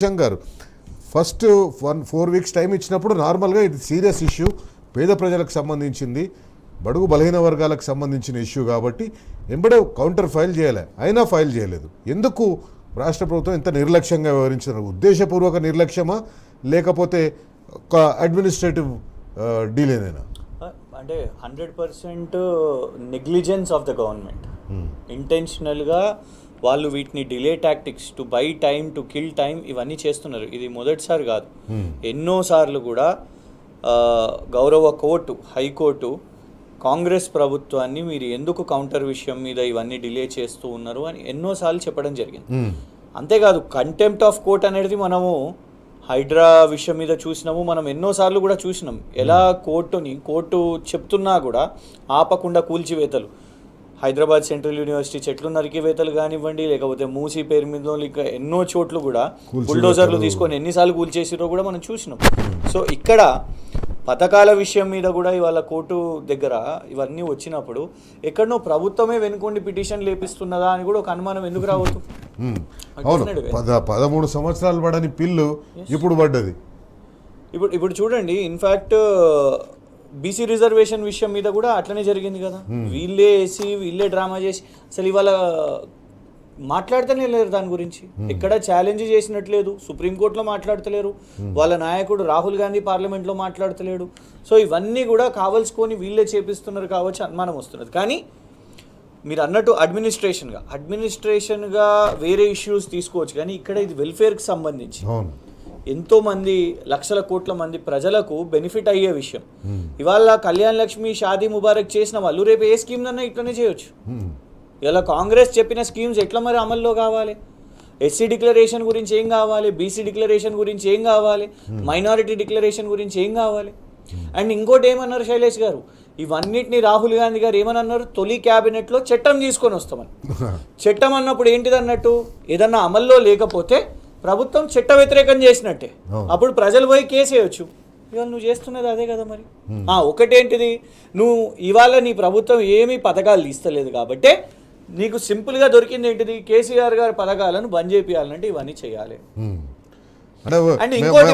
గారు first 4 weeks time ఇచ్చినప్పుడు నార్మల్గా ఇది సీరియస్ ఇష్యూ, పేద ప్రజలకు సంబంధించింది, బడుగు బలహీన వర్గాలకు సంబంధించిన ఇష్యూ కాబట్టి ఎంబడే కౌంటర్ ఫైల్ చేయాలి, అయినా ఫైల్ చేయలేదు. ఎందుకు రాష్ట్ర ప్రభుత్వం ఇంత నిర్లక్ష్యంగా వ్యవహరించారు? ఉద్దేశపూర్వక నిర్లక్ష్యమా లేకపోతే ఒక అడ్మినిస్ట్రేటివ్ డీలేనేనా? అంటే 100% నెగ్లిజెన్స్ ఆఫ్ ద గవర్నమెంట్. ఇంటెన్షనల్గా వాళ్ళు వీటిని delay tactics, to buy time, to kill time, ఇవన్నీ చేస్తున్నారు. ఇది మొదటిసారి కాదు, ఎన్నోసార్లు కూడా గౌరవ కోర్టు, హైకోర్టు కాంగ్రెస్ ప్రభుత్వాన్ని మీరు ఎందుకు కౌంటర్ విషయం మీద ఇవన్నీ డిలే చేస్తూ ఉన్నారు అని ఎన్నోసార్లు చెప్పడం జరిగింది. అంతేకాదు కంటెంప్ట్ ఆఫ్ కోర్ట్ అనేది మనము హైడ్రా విషయం మీద చూసినాము, మనం ఎన్నోసార్లు కూడా చూసినాం ఎలా కోర్టు చెప్తున్నా కూడా ఆపకుండా కూల్చివేతలు. హైదరాబాద్ సెంట్రల్ యూనివర్సిటీ చెట్లు నరికివేతలు కానివ్వండి, లేకపోతే మూసీ పేరు మీద ఇక ఎన్నో చోట్ల కూడా బుల్డోజర్లు తీసుకొని ఎన్నిసార్లు కూల్చేసిరో కూడా మనం చూసినాం. సో ఇక్కడ పథకాల విషయం మీద కూడా ఇవాళ కోర్టు దగ్గర ఇవన్నీ వచ్చినప్పుడు ఎక్కడనో ప్రభుత్వమే వెనుకొండి పిటిషన్ లేపిస్తున్నదా అని కూడా ఒక అనుమానం ఎందుకు రావద్దు? 13 సంవత్సరాలు పడని పిల్లు ఇప్పుడు పడ్డది. ఇప్పుడు చూడండి, ఇన్ఫ్యాక్ట్ బీసీ రిజర్వేషన్ విషయం మీద కూడా అట్లనే జరిగింది కదా. వీళ్ళే డ్రామా చేసి అసలు ఇవాళ మాట్లాడుతూనే లేరు దాని గురించి. ఎక్కడ ఛాలెంజ్ చేసినట్లేదు, సుప్రీంకోర్టులో మాట్లాడతలేరు, వాళ్ళ నాయకుడు రాహుల్ గాంధీ పార్లమెంట్లో మాట్లాడతలేడు. సో ఇవన్నీ కూడా కావలసుకొని వీళ్ళే చేపిస్తున్నారు కావచ్చు అనుమానం వస్తున్నది. కానీ మీరు అన్నట్టు అడ్మినిస్ట్రేషన్గా వేరే ఇష్యూస్ తీసుకోవచ్చు, కానీ ఇక్కడ ఇది వెల్ఫేర్కి సంబంధించి ఎంతోమంది లక్షల కోట్ల మంది ప్రజలకు బెనిఫిట్ అయ్యే విషయం. ఇవాళ కళ్యాణ్ లక్ష్మి, షాదీ ముబారక్ చేసిన వాళ్ళు రేపు ఏ స్కీమ్ అన్నా ఇట్లనే చేయొచ్చు. ఇలా కాంగ్రెస్ చెప్పిన స్కీమ్స్ ఎట్లా మరి అమల్లో కావాలి? ఎస్సీ డిక్లరేషన్ గురించి ఏం కావాలి, బీసీ డిక్లరేషన్ గురించి ఏం కావాలి, మైనారిటీ డిక్లరేషన్ గురించి ఏం కావాలి? అండ్ ఇంకోటి ఏమన్నారు శైలేష్ గారు, ఇవన్నిటిని రాహుల్ గాంధీ గారు ఏమని అన్నారు, తొలి క్యాబినెట్లో చట్టం తీసుకొని వస్తామని. చట్టం అన్నప్పుడు ఏంటిది అన్నట్టు, ఏదన్నా అమల్లో లేకపోతే ప్రభుత్వం చట్ట వ్యతిరేకం చేసినట్టే, అప్పుడు ప్రజలు పోయి కేసు వేయొచ్చు. ఇవాళ నువ్వు చేస్తున్నది అదే కదా మరి. ఒకటేంటిది, నువ్వు ఇవాళ నీ ప్రభుత్వం ఏమీ పథకాలు తీస్తలేదు కాబట్టి నీకు సింపుల్గా దొరికింది ఏంటిది, కేసీఆర్ గారి పథకాలను బంద్ చేయాలంటే ఇవన్నీ చేయాలి. అండ్ ఇంకోటి,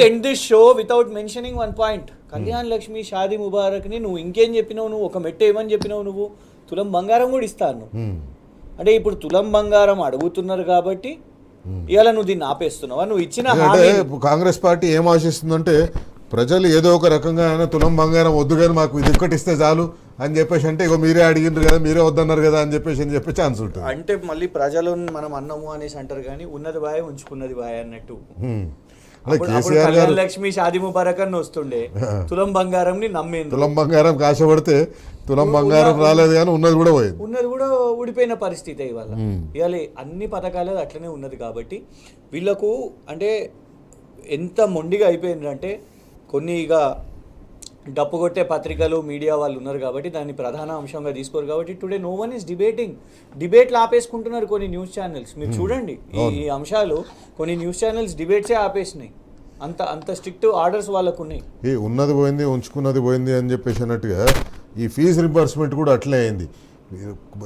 end this show without mentioning one point. Kalyan Lakshmi, Shaadi Mubarak ని నువ్వు ఇంకేం చెప్పినావు, నువ్వు ఒక మెట్ట ఏమని చెప్పినావు, నువ్వు తులం బంగారం కూడా ఇస్తాను. అంటే ఇప్పుడు తులం బంగారం అడుగుతున్నారు కాబట్టి ఇవాళ నువ్వు దీన్ని ఆపేస్తున్నావా? నువ్వు ఇచ్చిన కాంగ్రెస్ పార్టీ ఏం ఆశిస్తుందంటే ప్రజలు ఏదో ఒక రకంగా తులం బంగారం వద్దు కానీ మాకు ఇది ఒక్కటి ఇస్తే చాలు అని చెప్పేసి, అంటే ఇగో మీరే అడిగిండ్రు కదా, మీరే వద్దన్నారు కదా అని చెప్పే ఛాన్స్ ఉంటుంది. అంటే మళ్ళీ ప్రజలు మనం అన్నము అనేసి అంటారు, కానీ ఉన్నది బాయ్ ఉంచుకున్నది బాయ్ అన్నట్టు. లక్ష్మి, షాదీ ముబారక్ అని వస్తుండే, తులం బంగారం ని నమ్మేది, తులం బంగారం కాశపడితే తులం బంగారం రాలేదు కానీ ఉన్నది కూడా పోయింది, ఉన్నది కూడా ఊడిపోయిన పరిస్థితి. ఇవాళ అన్ని పథకాలు అట్లనే ఉన్నది కాబట్టి వీళ్ళకు అంటే ఎంత మొండిగా అయిపోయిందంటే, కొన్ని ఇక డప్పు కొట్టే పత్రికలు, మీడియా వాళ్ళు ఉన్నారు కాబట్టి దాన్ని ప్రధాన అంశంగా తీసుకోరు కాబట్టి టుడే నో వన్ ఈస్ డిబేట్లు ఆపేసుకుంటున్నారు కొన్ని న్యూస్ ఛానల్స్. మీరు చూడండి ఈ అంశాలు, కొన్ని న్యూస్ ఛానల్స్ డిబేట్సే ఆపేసినాయి, అంత స్ట్రిక్ట్ ఆర్డర్స్ వాళ్ళకు ఉన్నాయి. ఈ ఉన్నది పోయింది ఉంచుకున్నది పోయింది అని చెప్పేసి అన్నట్టుగా ఈ ఫీజు రింబర్స్మెంట్ కూడా అట్లే అయింది.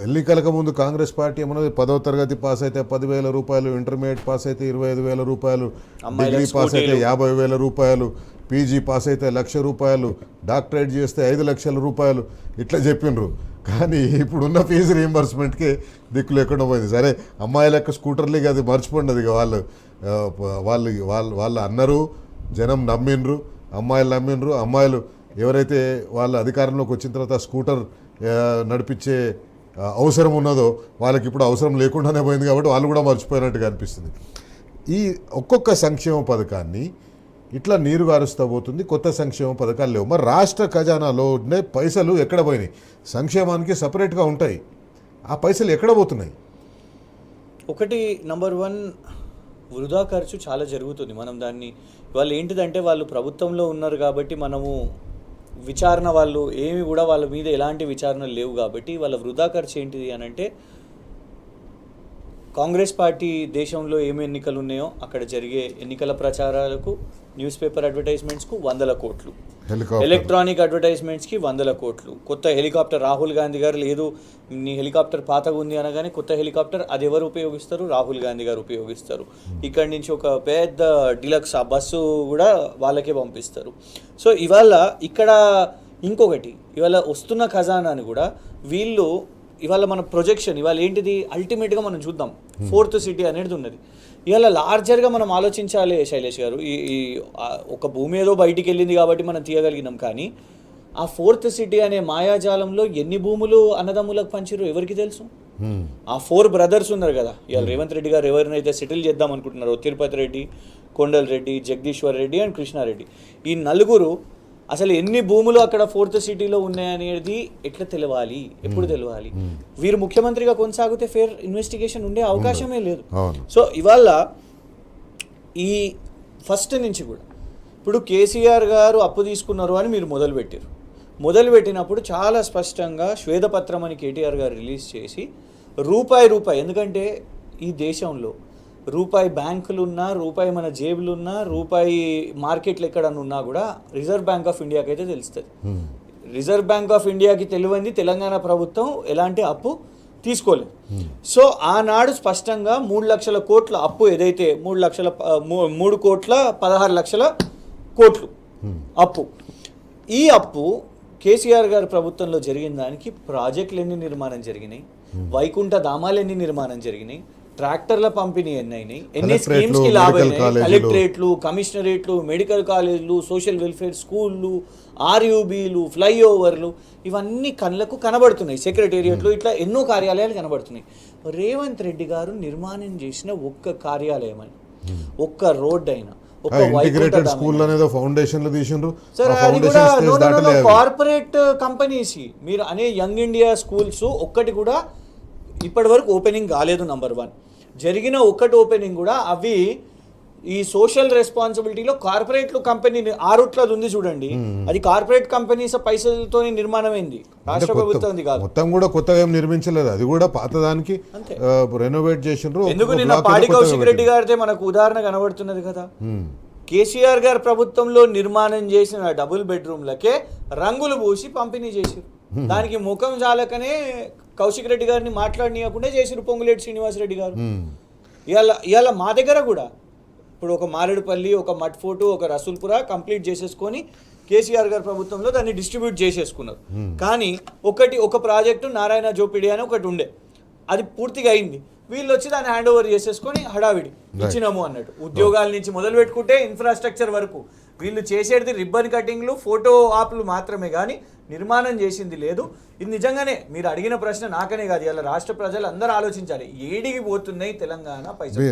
ఎన్నికలకు ముందు కాంగ్రెస్ పార్టీ ఏమన్నది, 10వ తరగతి పాస్ అయితే 10,000 రూపాయలు, ఇంటర్మీడియట్ పాస్ అయితే 25,000 రూపాయలు, డిగ్రీ పాస్ అయితే 50,000 రూపాయలు, పీజీ పాస్ అయితే 1,00,000 రూపాయలు, డాక్టరేట్ చేస్తే 5 లక్షల రూపాయలు ఇట్లా చెప్పినరు. కానీ ఇప్పుడున్న ఫీజు రీఎంబర్స్మెంట్కి దిక్కులు ఎక్కడో పోయింది. సరే అమ్మాయిల యొక్క స్కూటర్లకి అది మర్చిపోండి, అది వాళ్ళు అన్నారు, జనం నమ్మిండ్రు, అమ్మాయిలు నమ్మిండ్రు. అమ్మాయిలు ఎవరైతే వాళ్ళ అధికారంలోకి వచ్చిన తర్వాత స్కూటర్ నడిపించే అవసరం ఉన్నదో వాళ్ళకి ఇప్పుడు అవసరం లేకుండానే పోయింది కాబట్టి వాళ్ళు కూడా మర్చిపోయినట్టుగా అనిపిస్తుంది. ఈ ఒక్కొక్క సంక్షేమ పథకాన్ని ఇట్లా నీరు గారుస్తూ పోతుంది, కొత్త సంక్షేమ పథకాలు లేవు. మరి రాష్ట్ర ఖజానాలో ఉండే పైసలు ఎక్కడ పోయినాయి? సంక్షేమానికి సపరేట్గా ఉంటాయి, ఆ పైసలు ఎక్కడ పోతున్నాయి? ఒకటి, నంబర్ 1, వృధా ఖర్చు చాలా జరుగుతుంది. మనం దాన్ని వాళ్ళు ఏంటిదంటే, వాళ్ళు ప్రభుత్వంలో ఉన్నారు కాబట్టి మనము విచారణ, వాళ్ళు ఏమి కూడా వాళ్ళ మీద ఎలాంటి విచారణలు లేవు కాబట్టి వాళ్ళ వృధా ఖర్చు ఏంటిది అని అంటే, కాంగ్రెస్ పార్టీ దేశంలో ఏమి ఎన్నికలు ఉన్నాయో అక్కడ జరిగే ఎన్నికల ప్రచారాలకు, న్యూస్ పేపర్ అడ్వర్టైజ్మెంట్స్కు 100 కోట్లు, ఎలక్ట్రానిక్ అడ్వర్టైజ్మెంట్స్కి 100 కోట్లు, కొత్త హెలికాప్టర్ రాహుల్ గాంధీ గారు లేదు నీ హెలికాప్టర్ పాతగా ఉంది అనగానే కొత్త హెలికాప్టర్ అది ఎవరు ఉపయోగిస్తారు? రాహుల్ గాంధీ గారు ఉపయోగిస్తారు. ఇక్కడి నుంచి ఒక పెద్ద డిలక్స్ ఆ బస్సు కూడా వాళ్ళకే పంపిస్తారు. సో ఇవాళ ఇక్కడ ఇంకొకటి, ఇవాళ వస్తున్న ఖజానాని కూడా వీళ్ళు ఇవాళ మన ప్రొజెక్షన్ ఇవాళ ఏంటిది, అల్టిమేట్గా మనం చూద్దాం 4th సిటీ అనేది ఉన్నది. ఇవాళ లార్జర్గా మనం ఆలోచించాలి శైలేష్ గారు. ఈ ఒక భూమి ఏదో బయటికి వెళ్ళింది కాబట్టి మనం తీయగలిగినాం, కానీ ఆ 4th సిటీ అనే మాయాజాలంలో ఎన్ని భూములు అన్నదమ్ములకు పంచిరు ఎవరికి తెలుసు? ఆ 4 బ్రదర్స్ ఉన్నారు కదా, ఇవాళ రేవంత్ రెడ్డి గారు ఎవరినైతే సెటిల్ చేద్దాం అనుకుంటున్నారో, తిరుపతి రెడ్డి, కొండల్ రెడ్డి, జగదీశ్వర్ రెడ్డి అండ్ కృష్ణారెడ్డి, ఈ నలుగురు అసలు ఎన్ని భూములు అక్కడ 4th సిటీలో ఉన్నాయనేది ఎట్లా తెలవాలి, ఎప్పుడు తెలవాలి? వీరు ముఖ్యమంత్రిగా కొనసాగితే ఫేర్ ఇన్వెస్టిగేషన్ ఉండే అవకాశమే లేదు. సో ఇవాళ ఈ ఫస్ట్ నుంచి కూడా ఇప్పుడు కేసీఆర్ గారు అప్పు తీసుకున్నారు అని మీరు మొదలుపెట్టినప్పుడు చాలా స్పష్టంగా శ్వేతపత్రం అని కేటీఆర్ గారు రిలీజ్ చేసి రూపాయి, ఎందుకంటే ఈ దేశంలో రూపాయి బ్యాంకులున్నా, రూపాయి మన జేబులున్నా, రూపాయి మార్కెట్లు ఎక్కడన్నా ఉన్నా కూడా రిజర్వ్ బ్యాంక్ ఆఫ్ ఇండియాకి అయితే తెలుస్తుంది. రిజర్వ్ బ్యాంక్ ఆఫ్ ఇండియాకి తెలియంది తెలంగాణ ప్రభుత్వం ఎలాంటి అప్పు తీసుకోలేదు. సో ఆనాడు స్పష్టంగా 3 లక్షల కోట్ల అప్పు ఏదైతే 3 కోట్ల 16 లక్షల కోట్లు అప్పు, ఈ అప్పు కేసీఆర్ గారి ప్రభుత్వంలో జరిగిన దానికి ప్రాజెక్టులు ఎన్ని నిర్మాణం జరిగినాయి, వైకుంఠ ధామాలు ఎన్ని నిర్మాణం జరిగినాయి, ట్రాక్టర్ల పంపిణీ ఎన్ని అయినాయి, ఎన్ని స్కీమ్స్ కి లాభమైనాయి, కలెక్టరేట్లు, కమిషనరేట్లు, మెడికల్ కాలేజీలు, సోషల్ వెల్ఫేర్ స్కూళ్ళు, ఆర్యూబీలు, ఫ్లైఓవర్లు, ఇవన్నీ కళ్ళకు కనబడుతున్నాయి. సెక్రటేరియట్లు, ఇట్లా ఎన్నో కార్యాలయాలు కనబడుతున్నాయి. రేవంత్ రెడ్డి గారు నిర్మాణం చేసిన ఒక్క కార్యాలయం అని, ఒక్క రోడ్ అయినా, కార్పొరేట్ కంపెనీస్ మీరు అనే యంగ్ ఇండియా స్కూల్స్ ఒక్కటి కూడా ఇప్పటి వరకు ఓపెనింగ్ కాలేదు. నంబర్ 1 జరిగిన ఒక్కటి ఓపెనింగ్ కూడా అవి ఈ సోషల్ రెస్పాన్సిబిలిటీలో కార్పొరేట్లు కంపెనీ ఆరుట్లది ఉంది చూడండి, అది కార్పొరేట్ కంపెనీస్ పైసలతో నిర్మాణమైంది, రాష్ట్ర ప్రభుత్వం కాదు. మొత్తం కూడా కొత్తగా ఏం నిర్మించలేదు, అది కూడా పాతదానికి రెనోవేట్ చేసిండ్రు. ఎందుకు నిన్న పాడి కౌశిక్ రెడ్డి గారితే మనకు ఉదాహరణ కనబడుతున్నది కదా. కేసీఆర్ గారి ప్రభుత్వంలో నిర్మాణం చేసిన డబుల్ బెడ్రూమ్లకే రంగులు పూసి పంపిణీ చేసిరు. దానికి ముఖం చాలకనే కౌశిక్ రెడ్డి గారిని మాట్లాడనీయకుండా చేసిరు పొంగులేటి శ్రీనివాసరెడ్డి గారు. ఇవాళ మా దగ్గర కూడా ఇప్పుడు ఒక మారేడుపల్లి, ఒక మట్ఫోర్టు, ఒక రసూల్పుర కంప్లీట్ చేసేసుకొని కేసీఆర్ గారి ప్రభుత్వంలో దాన్ని డిస్ట్రిబ్యూట్ చేసేసుకున్నారు. కానీ ఒక ప్రాజెక్టు నారాయణ జోపిడి అని ఒకటి ఉండే, అది పూర్తిగా అయింది. వీళ్ళు వచ్చి దాన్ని హ్యాండ్ ఓవర్ చేసేసుకొని హడావిడి ఇచ్చినాము అన్నట్టు. ఉద్యోగాల నుంచి మొదలు పెట్టుకుంటే ఇన్ఫ్రాస్ట్రక్చర్ వరకు వీళ్ళు చేసేది రిబ్బన్ కటింగ్లు, ఫోటో ఆప్లు మాత్రమే, కానీ నిర్మాణం చేసింది లేదు. ఇది నిజంగానే మీరు అడిగిన ప్రశ్న నాకనే కాదు, ఇలా రాష్ట్ర ప్రజలు అందరూ ఆలోచించాలి, ఏడికి పోతున్నాయి తెలంగాణ పైసలు.